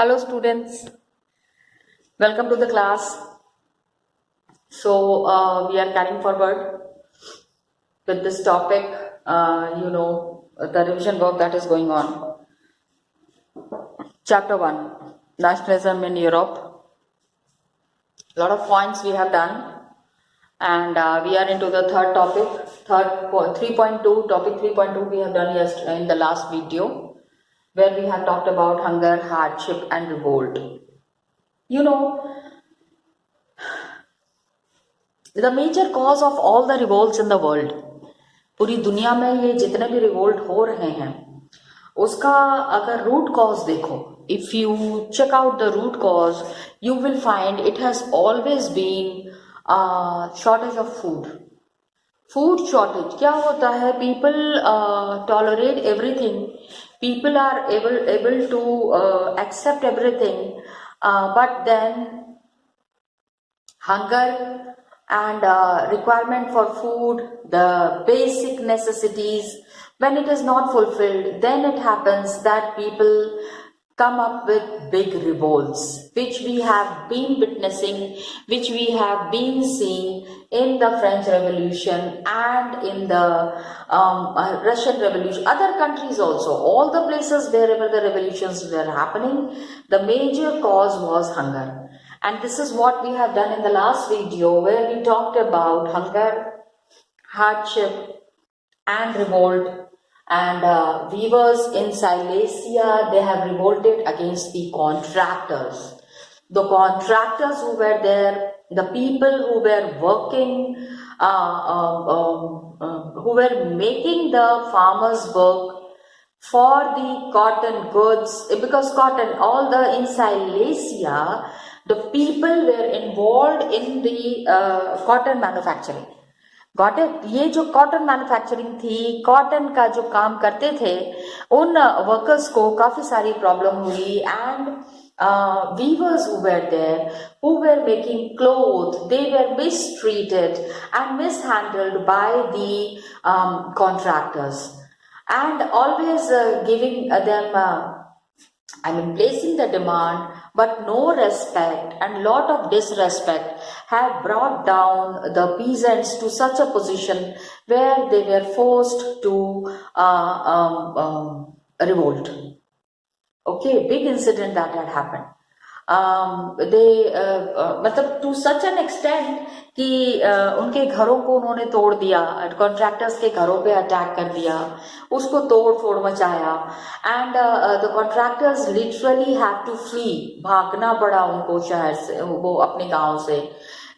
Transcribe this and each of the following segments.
Hello students, welcome to the class. We are carrying forward with this topic, the revision work that is going on. Chapter 1, Nationalism in Europe. A lot of points we have done, and we are into the third topic, 3.2, topic 3.2 we have done yesterday in the last video, where we have talked about hunger, hardship and revolt. The major cause of all the revolts in the world, पूरी दुनिया में ये जितने भी revolt हो रहे हैं उसका अगर रूट कॉज देखो, if you check out the root cause you will find it has always been shortage of food shortage. क्या होता है, people tolerate everything, people are able to accept everything, but then hunger and requirement for food, the basic necessities, when it is not fulfilled, then it happens that people come up with big revolts, which we have been witnessing, which we have been seeing in the French Revolution and in the Russian Revolution, other countries also, all the places wherever the revolutions were happening, the major cause was hunger. And this is what we have done in the last video, where we talked about hunger, hardship and revolt. And weavers in Silesia, they have revolted against the contractors. The contractors who were there, the people who were working, who were making the farmers work for the cotton goods, because cotton, all the in Silesia, the people were involved in the cotton manufacturing. Got it? ये जो cotton manufacturing थी, cotton का जो काम करते थे, उन workers को काफी सारी प्रॉब्लम हुई. And weavers who were there, who were making clothes, they were mistreated and mishandled by the contractors, and always giving them placing the demand, but no respect and lot of disrespect have brought down the peasants to such a position where they were forced to revolt. Okay, big incident that had happened. मतलब to such an extent कि उनके घरों को उन्होंने तोड़ दिया, contractors के घरों पे अटैक कर दिया, उसको तोड़ फोड़ मचाया. And the contractors literally have to flee, भागना पड़ा उनको शहर से, वो अपने गांव से.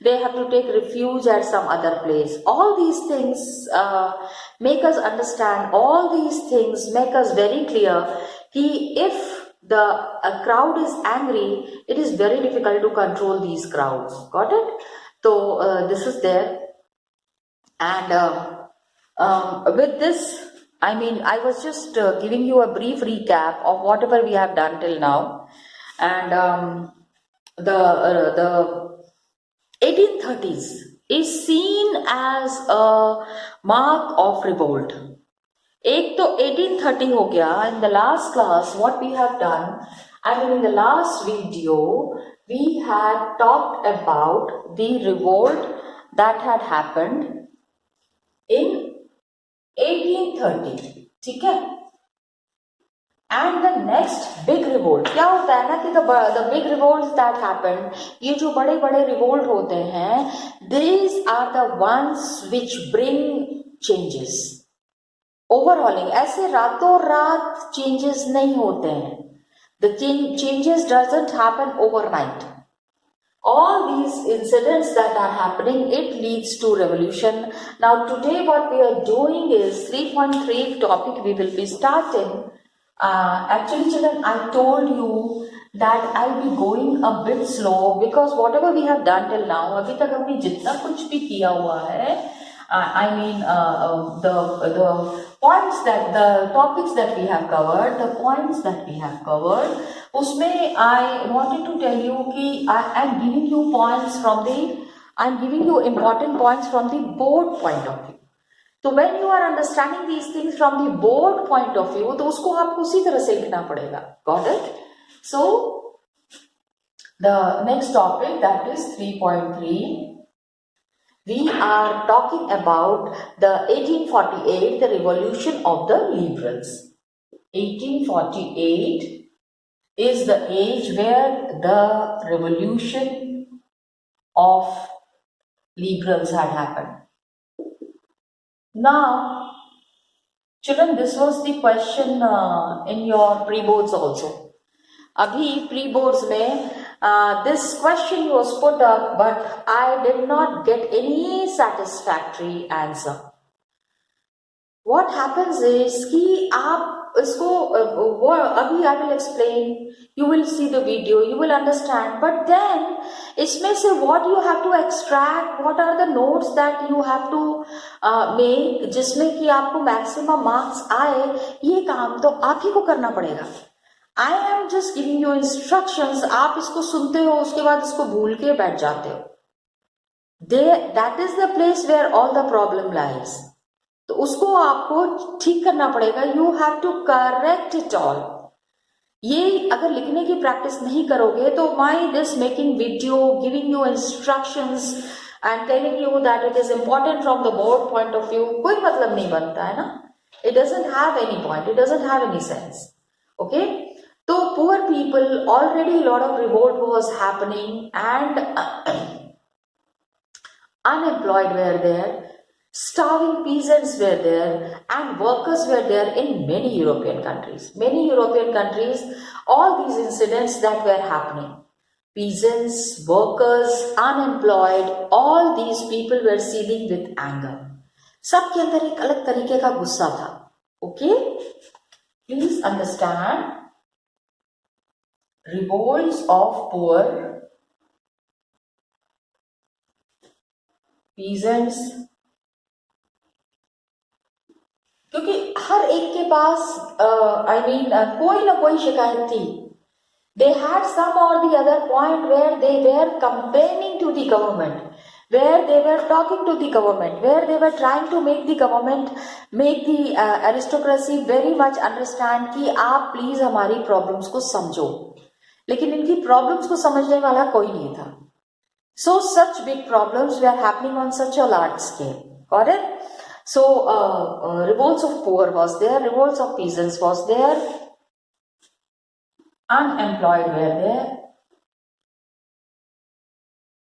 They have to take refuge at some other place. All these things make us understand, all these things make us very clear कि if the crowd is angry, it is very difficult to control these crowds. Got it? So this is there. And with this, I was just giving you a brief recap of whatever we have done till now. And the 1830s is seen as a mark of revolt. एक तो 1830 हो गया. In the last class, what we have done, in the last video, we had talked about the revolt that had happened in 1830. ठीक है? And the next big revolt, क्या होता है ना कि the big revolts that happened, ये जो बड़े बड़े revolt होते हैं, these are the ones which bring changes. Overhauling, ऐसे रातों रात चेंजेस नहीं होते हैं. The changes doesn't happen overnight. All these incidents that are happening, it leads to revolution. Now today what we are doing is 3.3 topic we will be starting. Actually children, I told you that I'll be going a bit slow because whatever we have done till now, अभी तक हमने जितना कुछ भी किया हुआ है, the points that, the topics that we have covered, the points that we have covered, उसमें I wanted to tell you कि I am giving you points from the, I am giving you important points from the board point of view. तो when you are understanding these things from the board point of view, तो उसको आपको उसी तरह से लिखना पड़ेगा. Got it? So The next topic, that is 3.3. We are talking about the 1848, the revolution of the liberals. 1848 is the age where the revolution of liberals had happened. Now, children, this was the question in your pre-boards also. Abhi pre-boards mein this question was put up, but I did not get any satisfactory answer. What happens is कि आप इसको अभी I will explain, you will see the video, you will understand, but then इसमें से what you have to extract, what are the notes that you have to make, जिसमें कि आपको maximum marks आए, ये काम तो आप ही को करना पड़ेगा. I am just giving you instructions. आप इसको सुनते हो, उसके बाद इसको भूल के बैठ जाते हो. That is the place where all the problem lies. तो उसको आपको ठीक करना पड़ेगा. You have to correct it all. ये अगर लिखने की प्रैक्टिस नहीं करोगे तो why this making video, giving you instructions and telling you that it is important from the board point of view, कोई मतलब नहीं बनता है ना. It doesn't have any point. It doesn't have any sense. Okay. So poor people, already a lot of revolt was happening and unemployed were there, starving peasants were there and workers were there in many European countries. Many European countries, all these incidents that were happening. Peasants, workers, unemployed, all these people were seething with anger. सबके अंदर एक अलग तरीके का गुस्सा था. Okay? Please understand. Revolts of poor peasants, क्योंकि हर एक के पास कोई ना कोई शिकायत थी. They had some or the other point where they were complaining to the government, where they were talking to the government, where they were trying to make the government, make the aristocracy very much understand कि आप please हमारी problems को समझो. लेकिन इनकी problems को समझने वाला कोई नहीं था. So such big problems were happening on such a large scale. Got it? So revolts of poor was there, revolts of peasants was there, unemployed were there.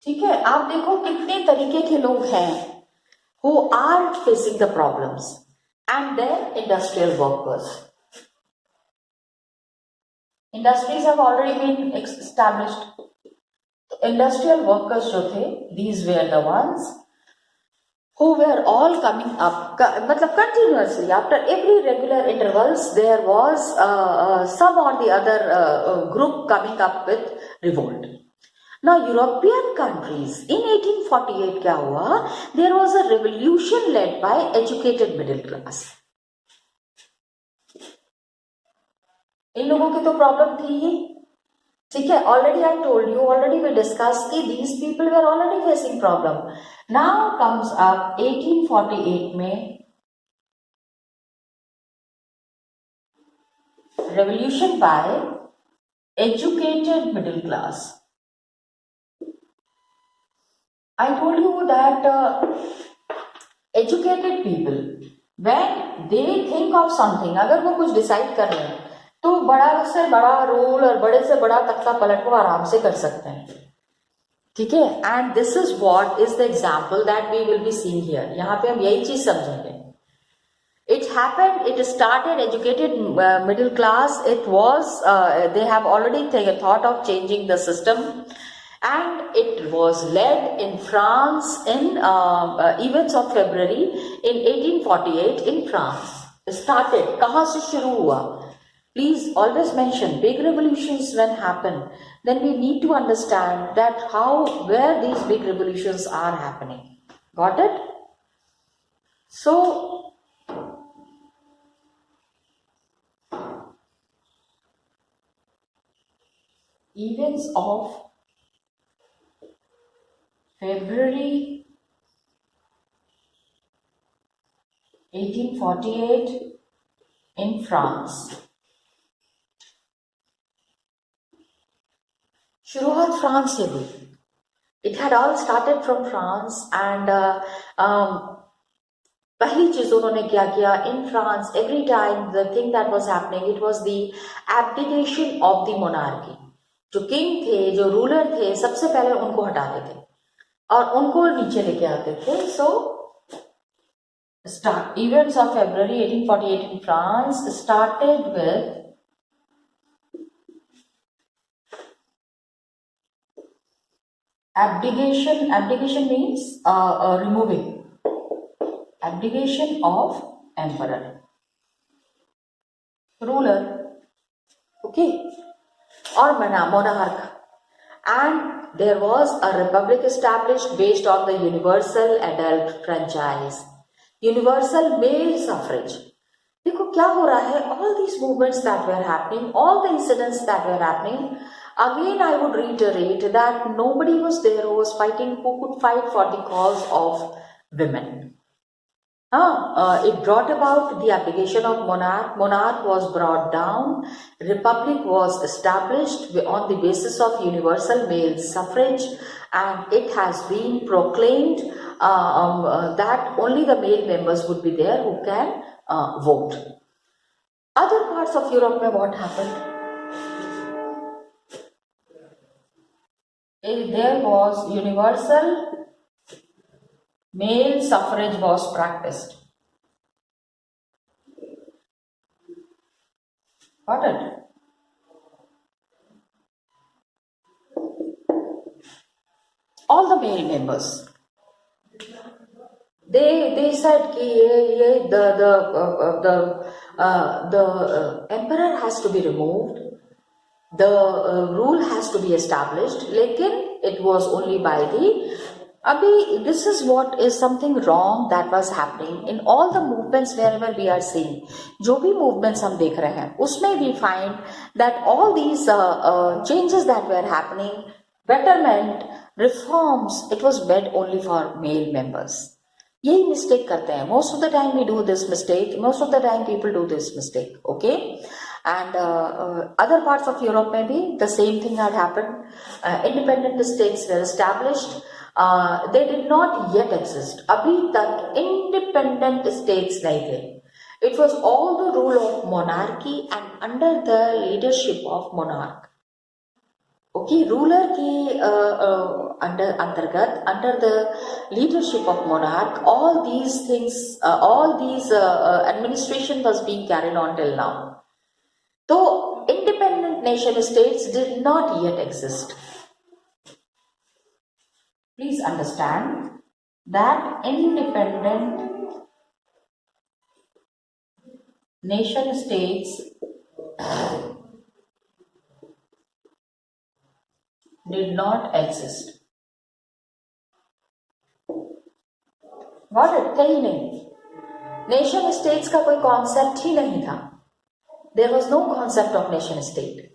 ठीक है, आप देखो कितने तरीके के लोग हैं who are facing the problems, and then industrial workers. Industries have already been established. Industrial workers जो थे, these were the ones who were all coming up, मतलब continuously after every regular intervals there was some or the other group coming up with revolt. Now European countries in 1848 क्या हुआ? There was a revolution led by educated middle class. इन लोगों की तो problem थी ही. ठीक है, already I told you, already we discuss कि these people were already facing problem. Now comes up 1848 में revolution by educated middle class. I told you that educated people, when they think of something, अगर वो कुछ decide कर रहे हैं तो बड़ा से बड़ा रूल और बड़े से बड़ा तख्ता पलट को आराम से कर सकते हैं. ठीक है, and this is what is the example that we will be seeing here. यहाँ पे हम यही चीज समझेंगे. It happened, it started educated middle class. It was, they have already thought of changing the system, and it was led in France in events of February in 1848 in France. Started, कहाँ से शुरू हुआ? Please always mention big revolutions when happen. Then we need to understand that where these big revolutions are happening. Got it? So, events of February 1848 in France. शुरुआत France से हुई. It had all started from France and पहली चीज उन्होंने क्या किया in France every time the thing that was happening it was the abdication of the monarchy. जो king थे जो रूलर थे सबसे पहले उनको हटाते थे और उनको नीचे लेके आते थे. सो events of February 1848 in France started with abdication. Abdication means removing. Abdication of emperor, ruler, okay, or monarch, and there was a republic established based on the universal adult franchise, universal male suffrage. देखो क्या हो रहा है, all these movements that were happening, all the incidents that were happening, again I would reiterate that nobody was there who was fighting, who could fight for the cause of women. It brought about the abdication of monarch. Monarch was brought down. Republic was established on the basis of universal male suffrage, and it has been proclaimed that only the male members would be there who can vote. Other parts of Europe, में what happened? There was universal male suffrage was practiced. Got it? All the male members. They said the emperor has to be removed. The rule has to be established. Lekin it was only by the Abhi, this is what is something wrong that was happening in all the movements wherever we are seeing. जो भी movements हम देख रहे हैं, उसमें we find that all these changes that were happening, betterment, reforms, it was meant only for male members. यही mistake करते हैं. Most of the time we do this mistake. Most of the time people do this mistake. Okay. And other parts of Europe maybe the same thing had happened. Independent states were established. They did not yet exist. अभी तक independent states नहीं थे. It was all the rule of monarchy and under the leadership of monarch. Okay, ruler की अंतर्गत under the leadership of monarch, all these things, all these administration was being carried on till now. So independent nation states did not yet exist. Please understand that independent nation states did not exist. Got it? थे ही नहीं. Nation states का कोई concept ही नहीं था. There was no concept of nation state.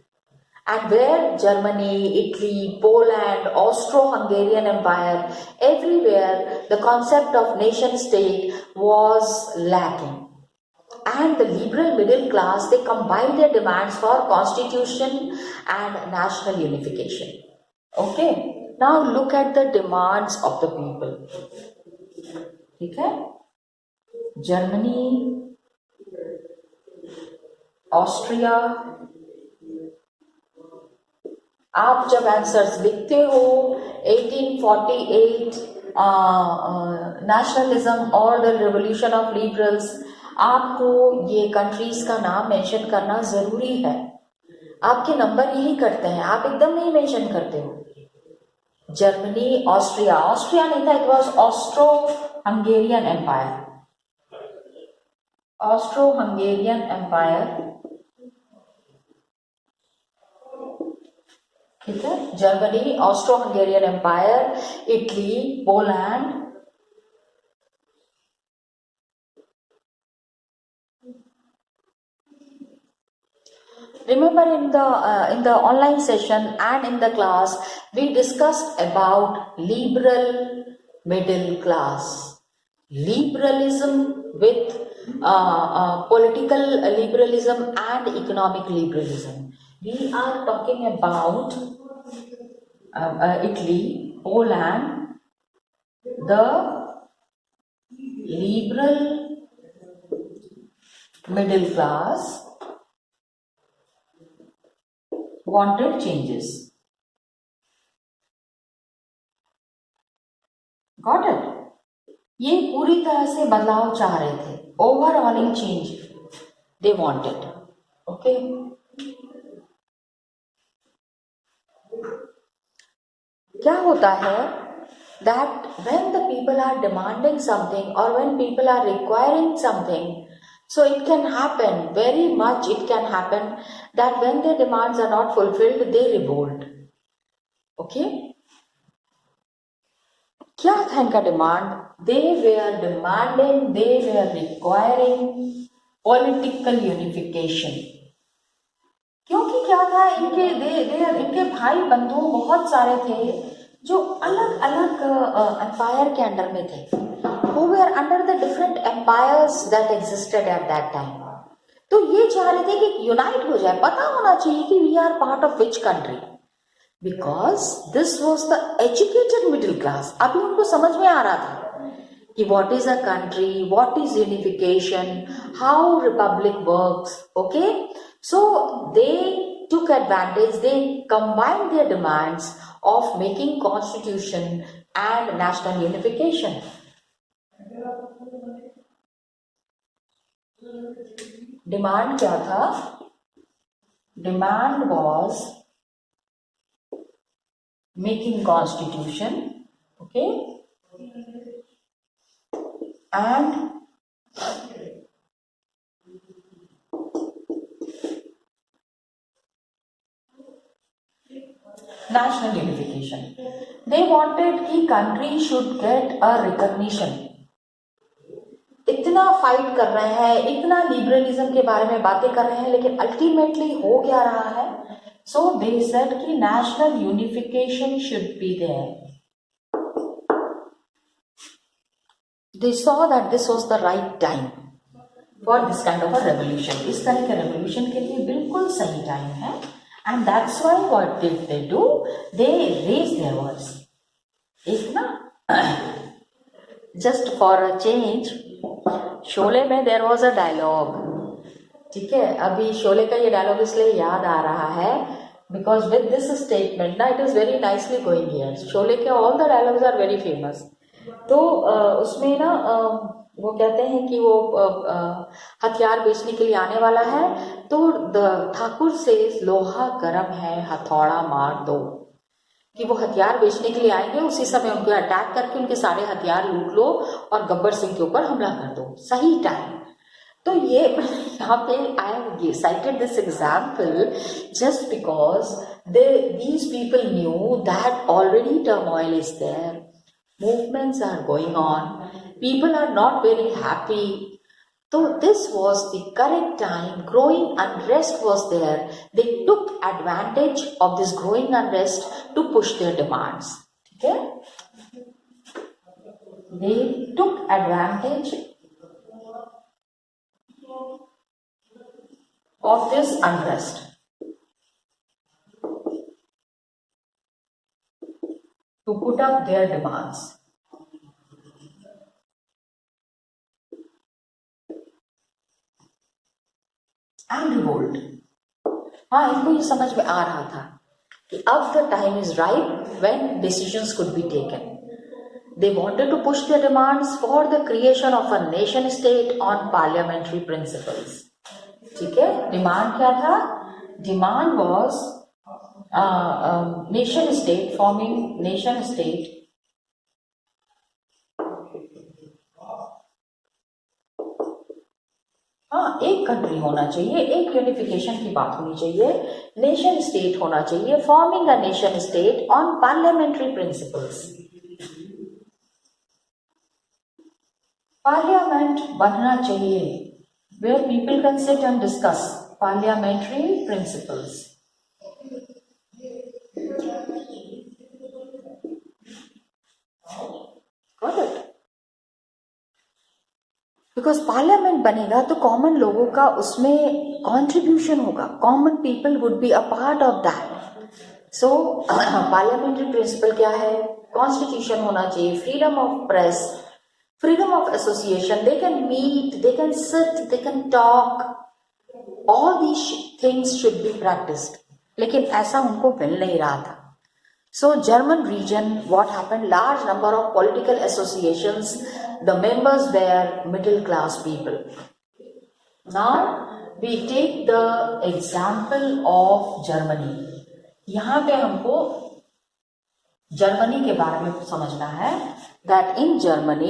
And where Germany, Italy, Poland, Austro-Hungarian Empire, everywhere the concept of nation state was lacking. And the liberal middle class, they combined their demands for constitution and national unification. Okay, now look at the demands of the people. Okay? Germany, Austria, आप जब answers लिखते हो 1848 nationalism और the revolution of liberals, आपको ये countries का नाम mention करना जरूरी है. आपके नंबर यही करते हैं, आप एकदम नहीं मेंशन करते हो. जर्मनी, ऑस्ट्रिया, ऑस्ट्रिया नहीं था, it was Austro Hungarian empire. Austro Hungarian empire, ठीक है. Germany, Austro Hungarian empire, Italy, Poland, remember in the online session and in the class we discussed about liberal middle class, liberalism with political liberalism and economic liberalism. We are talking about Italy, Poland, the liberal middle class wanted changes. Got it? ये पूरी तरह से बदलाव चाह रहे थे. Overhauling change they wanted. Okay. क्या होता है that when the people are demanding something or when people are requiring something, so it can happen, very much it can happen that when their demands are not fulfilled, they revolt. Okay? क्या था इनका demand? They were demanding, they were requiring political unification. क्योंकि क्या था, इनके भाई बंधु बहुत सारे थे जो अलग अलग एम्पायर के अंडर में थे, who were under the different empires that existed at that time. तो ये चाह रहे थे कि यूनाइट हो जाए, पता होना चाहिए कि we are part of which country, because this was the educated middle class. अभी उनको समझ में आ रहा था कि what is a country, what is unification, how republic works. Okay, so they took advantage, they combined their demands of making constitution and national unification. Demand क्या था? Demand was making constitution, okay, and national unification. They wanted कि country should get a recognition. इतना fight कर रहे हैं, इतना liberalism के बारे में बातें कर रहे हैं, लेकिन अल्टीमेटली हो क्या रहा है? सो दे सेड कि national unification should be there. They saw that this was the right time for this kind of a revolution. इस तरह के revolution के लिए बिल्कुल सही टाइम है. And that's why what did they do? They raised their voice. एक ना just for a change, Sholay में there was a dialogue. ठीक है, अभी शोले का ये डायलॉग इसलिए याद आ रहा है because with this statement ना it is very nicely going here. Sholay के all the dialogues are very famous. तो उसमें ना वो कहते हैं कि वो हथियार बेचने के लिए आने वाला है, तो ठाकुर से लोहा गर्म है हथौड़ा मार दो, कि वो हथियार बेचने के लिए आएंगे, उसी समय उनको अटैक करके उनके सारे हथियार लूट लो और गब्बर सिंह के ऊपर हमला कर दो. सही टाइम. तो ये यहाँ पे I have cited this example just because these people knew that already turmoil is there. Movements are going on. People are not very happy. So this was the correct time. Growing unrest was there. They took advantage of this growing unrest to push their demands. Okay? They took advantage of this unrest to put up their demands. And revolt. हाँ, इनको ये समझ में आ रहा था कि अब the time is right when decisions could be taken. They wanted to push their demands for the creation of a nation state on parliamentary principles. ठीक है, डिमांड क्या था? Demand was nation state, forming nation state हाँ, एक country होना चाहिए, एक unification की बात होनी चाहिए, नेशन स्टेट होना चाहिए, forming a nation state on parliamentary principles. Parliament बनना चाहिए where people can sit and discuss parliamentary principles. Got it? Because parliament बनेगा तो कॉमन लोगों का उसमें कॉन्ट्रीब्यूशन होगा. Common people would be a part of that. So parliamentary principle क्या है? कॉन्स्टिट्यूशन होना चाहिए, freedom of press, freedom of association, they can meet, they can sit, they can talk, all these things should be practiced. लेकिन ऐसा उनको मिल नहीं रहा था. So German region, what happened? Large number of political associations, the members were middle class people. Now we take the example of Germany. यहाँ पे हमको Germany के बारे में समझना है. That in Germany,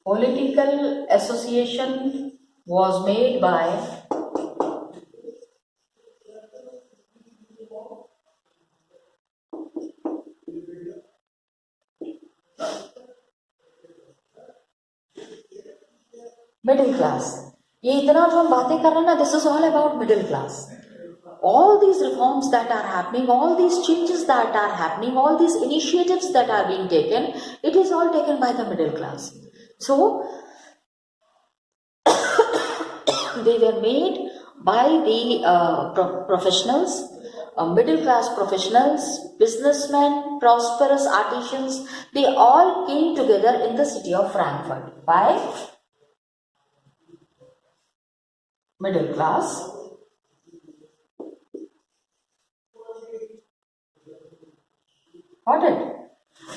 political association was made by middle class. ये इतना जो हम बातें कर रहे हैं ना, this is all about middle class. All these reforms that are happening, all these changes that are happening, all these initiatives that are being taken, it is all taken by the middle class. So they were made by the professionals, middle class professionals, businessmen, prosperous artisans. They all came together in the city of Frankfurt by middle class. Got it?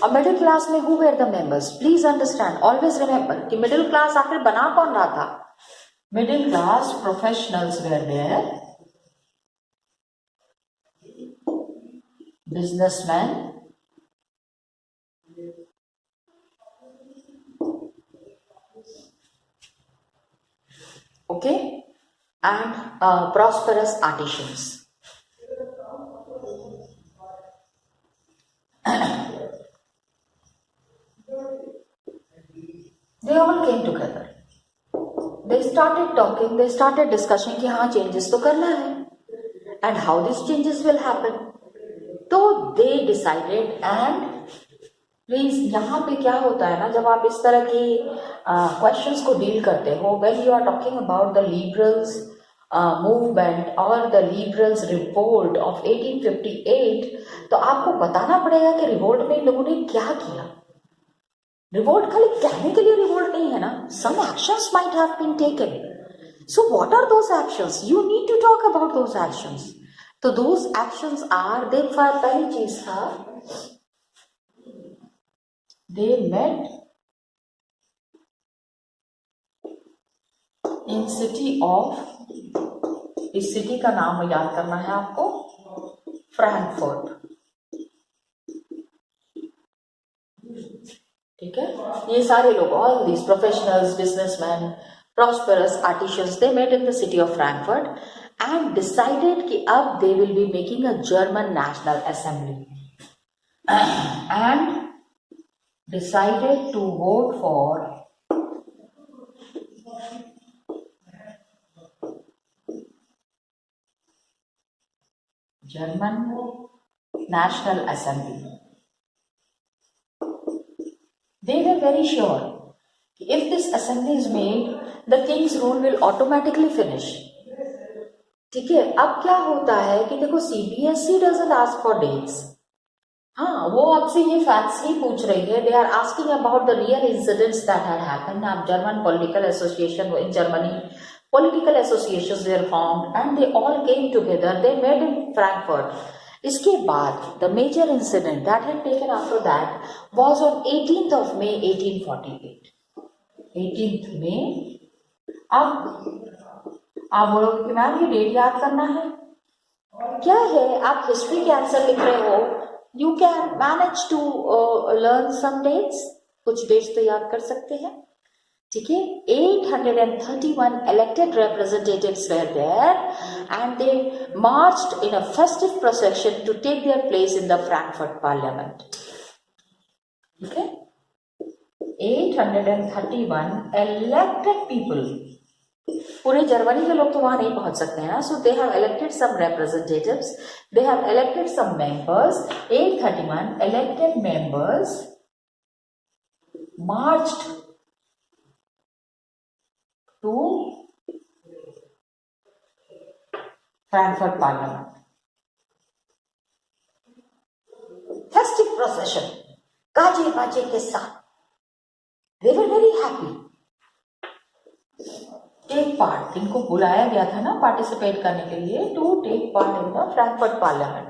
अब middle class में who were the members? Please understand, always remember कि middle class आखिर बना कौन रहा था? Middle class professionals were there, businessmen, okay, and prosperous artisans. They all came together. They started talking, they started discussing कि हाँ changes तो करना है, and how these changes will happen. तो they decided, and प्लीज यहाँ पे क्या होता है ना, जब आप इस तरह की क्वेश्चंस को डील करते हो, when you are talking about the liberals movement or the liberals revolt of 1858, तो आपको बताना पड़ेगा कि रिवोल्ट में इन लोगों ने क्या किया. रिवोल्ट खाली कहने के लिए रिवोल्ट नहीं है ना, some actions might have been taken. So what are those actions? You need to talk about those actions. तो those actions are, देखो पहली चीज था, they met in city of, इस सिटी का नाम याद करना है आपको, फ्रैंकफर्ट. ठीक है, ये सारे लोग, all these professionals, businessmen, prosperous artisans, they met in the city of Frankfurt and decided कि अब they will be making a German National Assembly and decided to vote for German National Assembly. They were very sure if this assembly is made, the king's rule will automatically finish. ठीक है, अब क्या होता है कि देखो CBSE doesn't ask for dates. हाँ, वो आपसे ये फैक्ट्स नहीं पूछ रही है. They are asking about the real incidents that had happened. आप German political association in Germany, political associations were formed and they all came together. They met in Frankfurt. इसके बाद the major incident that had taken after that was on 18th of May 1848. 18th May. अब आप बोलोगे कि ma'am ये date याद करना है, क्या है, आप हिस्ट्री के आंसर लिख रहे हो, you can manage to learn some dates. कुछ डेट्स तो याद कर सकते हैं. ठीक है, 831 elected representatives were there and they marched in a festive procession to take their place in the Frankfurt Parliament. Okay, 831 elected people. पूरे जर्मनी के लोग तो वहां नहीं पहुंच सकते हैं ना. So they have elected some representatives, they have elected some members. 831 elected members marched to Frankfurt Parliament. Festive procession, गाजे बाजे के साथ. They were very happy. Take part, इनको बुलाया गया था ना पार्टिसिपेट करने के लिए, to take part in the Frankfurt parliament.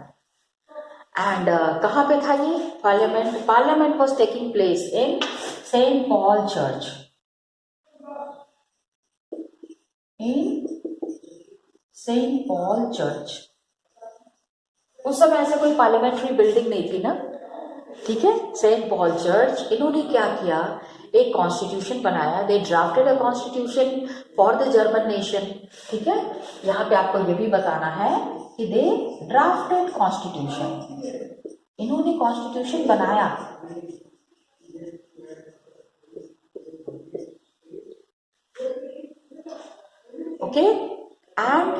And कहाँ पे था ये parliament? Parliament was taking place in Saint Paul church. In Saint Paul church. उस समय ऐसे कोई पार्लियामेंट्री बिल्डिंग नहीं थी ना, ठीक है. Saint Paul church. इन्होंने क्या किया, एक कॉन्स्टिट्यूशन बनाया. They drafted a constitution for the German nation. ठीक है, यहाँ पे आपको ये भी बताना है कि दे ड्राफ्टेड कॉन्स्टिट्यूशन. इन्होंने कॉन्स्टिट्यूशन बनाया. Okay. And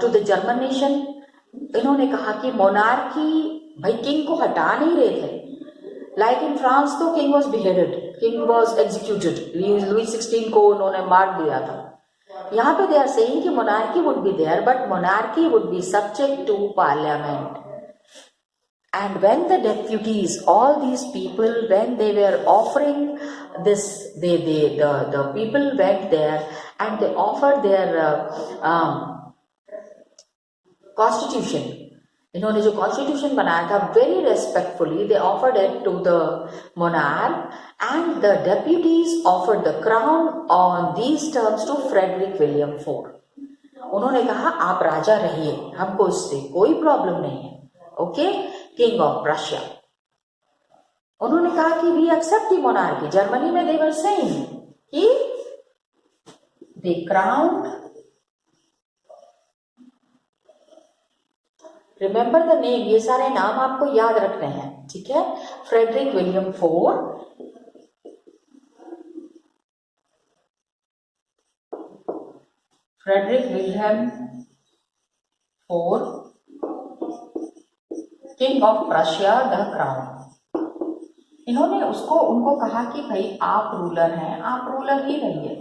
to the German nation इन्होंने कहा कि मोनार्की, भाई किंग को हटा नहीं रहे थे. लाइक इन फ्रांस तो king was beheaded, king was executed. Louis 16 को उन्होंने मार दिया था. यहाँ पे दे आर सेइंग कि monarchy would be there, but monarchy would be subject to parliament. And when the deputies, all these people, when they were offering this, the people went there and they offered their constitution. इन्होंने जो constitution बनाया था, very respectfully they offered it to the monarch and the deputies offered the crown on these terms to Frederick William fourth. उन्होंने कहा आप राजा रहिए, हमको इससे कोई प्रॉब्लम नहीं है. Okay, king of Russia. उन्होंने कहा कि we accept the monarchy. Germany में दे वर सेइंग कि they crown, remember the name, ये सारे नाम आपको याद रखने हैं, ठीक है. Frederick William fourth, Frederick William fourth, king of Russia, the crown. इन्होंने उनको कहा कि भाई आप रूलर हैं, आप रूलर ही रहिए.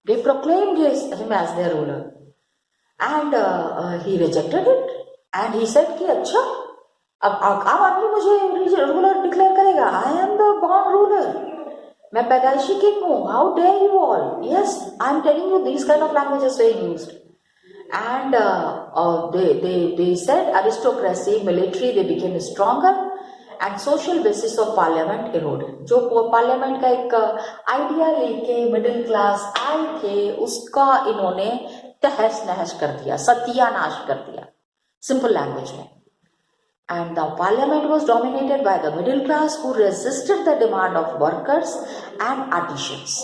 They proclaimed him as their ruler. And he rejected it and he said कि अच्छा अब आदमी मुझे रूलर डिक्लेयर करेगा. I am the born ruler, मैं पैदाइशी किंग हूँ. How dare you all? Yes, I am telling you these kind of languages were used. And they said aristocracy, military, they became stronger and social basis of parliament eroded. जो parliament का एक idea लेके middle class आए थे, उसका इन्होंने तहस नहस कर दिया, सत्यानाश कर दिया, सिंपल लैंग्वेज में. And the parliament was dominated by the middle class who resisted the demand of workers and artisans.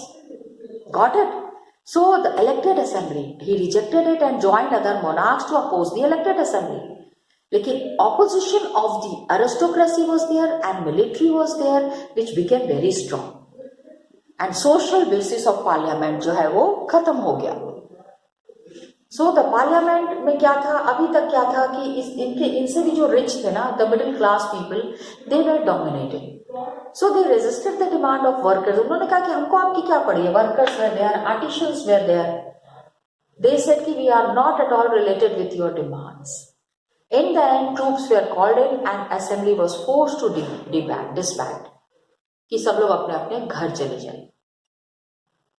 Got it? So the elected assembly, he rejected it and joined other monarchs to oppose the elected assembly. लेकिन opposition of the aristocracy was there and military was there which became very strong. And social basis of parliament जो है वो खत्म हो गया. So the parliament में क्या था, अभी तक क्या था कि इनसे भी जो रिच थे ना, the middle class people, they were dominated. So they resisted the demand of workers. उन्होंने कहा कि हमको आपकी क्या पड़ी है. Workers were there, artisans were there. They said कि we are not at all related with your demands. In the end troops were called in and assembly was forced to disband, कि सब लोग अपने अपने घर चले जाए.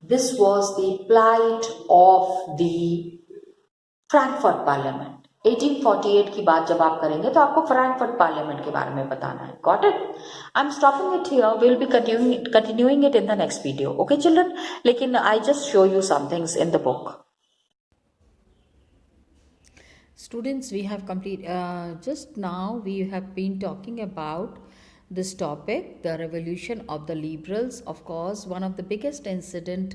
This was the plight of the Frankfurt parliament. 1848 की बात जब आप करेंगे तो आपको फ्रैंकफर्ट पार्लियामेंट के बारे में बताना है. Got it? I am stopping it here, we will be continuing it in the next video. Okay children, लेकिन I just show you some things in the book. Students, we have just now we have been talking about this topic, the revolution of the liberals. Of course, one of the biggest incident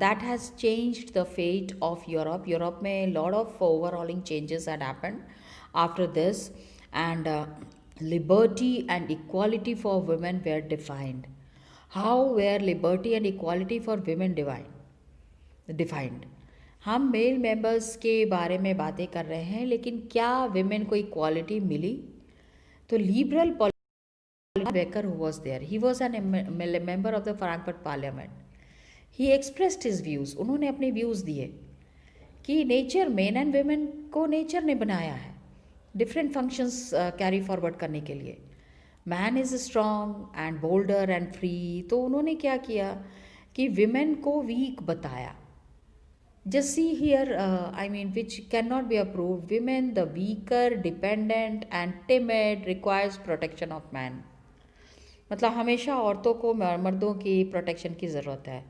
that has changed the fate of Europe. Europe में a lot of overhauling changes had happened after this, and liberty and equality for women were defined. How were liberty and equality for women defined? हम male members के बारे में बातें कर रहे हैं, लेकिन क्या विमेन को इक्वालिटी मिली? तो liberal Becker, who was there, he was a member of the Frankfurt Parliament. He expressed his views. उन्होंने अपने व्यूज़ दिए कि नेचर, मेन एंड वेमेन को नेचर ने बनाया है डिफरेंट फंक्शंस कैरी फॉरवर्ड करने के लिए. Man is strong and boulder and free. तो उन्होंने क्या किया कि विमेन को वीक बताया. Just see here, I mean, which cannot be approved. Women, the weaker, dependent and timid, requires protection of man. मतलब हमेशा औरतों को मर्दों की प्रोटेक्शन की ज़रूरत है.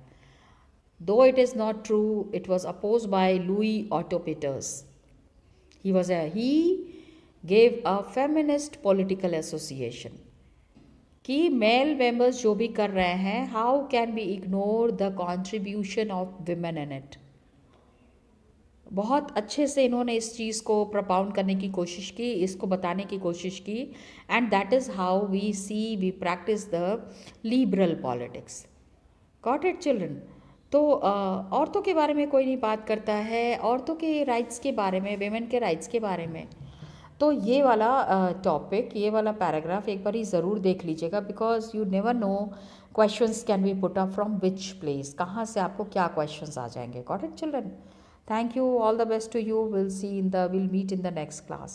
Though it is not true, it was opposed by Louis Otto Peters. He gave a feminist political association कि मेल मेंबर्स जो भी कर रहे हैं, how can be ignore the contribution of women in it. बहुत अच्छे से इन्होंने इस चीज़ को प्रपाउंड करने की कोशिश की, इसको बताने की कोशिश की. And that is how we practice the liberal politics. Got it children. तो औरतों के बारे में कोई नहीं बात करता है, औरतों के राइट्स के बारे में, वेमेन के राइट्स के बारे में. तो ये वाला टॉपिक, ये वाला पैराग्राफ एक बार ही ज़रूर देख लीजिएगा, because you never know questions can be put up from which place, कहाँ से आपको क्या क्वेश्चंस आ जाएंगे. Got it children. Thank you. All the best to you. We'll meet in the next class.